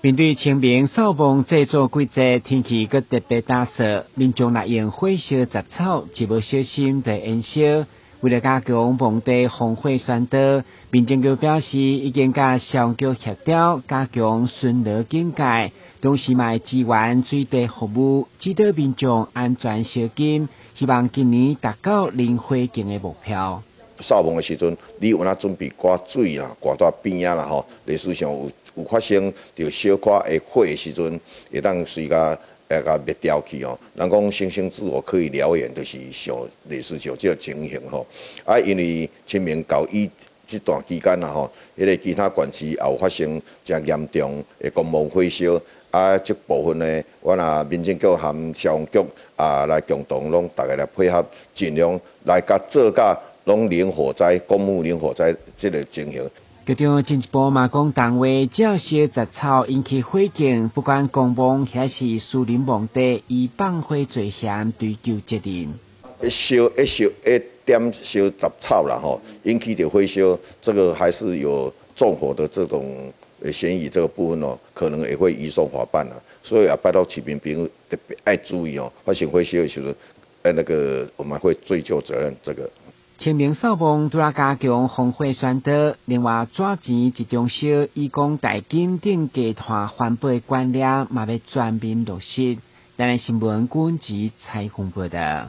面对清明扫墓制作季节，天气阁特别打湿，民众若用火烧杂草，一不小心就烟烧。为了加强墓地防火宣导，民政局表示已经甲消防局协调，加强巡逻警戒，同时卖支援水地服务，指导民众安全小金，希望今年达到零火警的目标。扫墓的时阵，你有哪准备挂水啦、挂到边啊啦吼，历史上有发生着小可的火的时阵，会当随甲灭掉去哦。人讲星星自我可以燎原，就是上类似像这个情形吼。啊，因为清明到这段期间啦吼，迄个其他县市也有发生真严重的公墓火烧。啊，这部分呢，我若民政局和消防局来共同拢大家来配合，尽量来甲做甲拢零火灾、公墓零火灾这个情形。局长进一步嘛讲，单位只要烧杂草引起火警，不管公墓还是私人墓地，以放火罪嫌追究责任。一点烧杂草啦吼，引起的火烧，这个还是有纵火的这种嫌疑，这个部分哦，可能也会移送法办啦。所以啊，拜托市民朋友特别爱注意哦，发生火烧的时候，我们会追究责任这个。清明扫墓除了加强防火宣导，另外纸钱集中烧、义工代金等集团环保观念，嘛要全面落实。台湾新闻军及采访报道。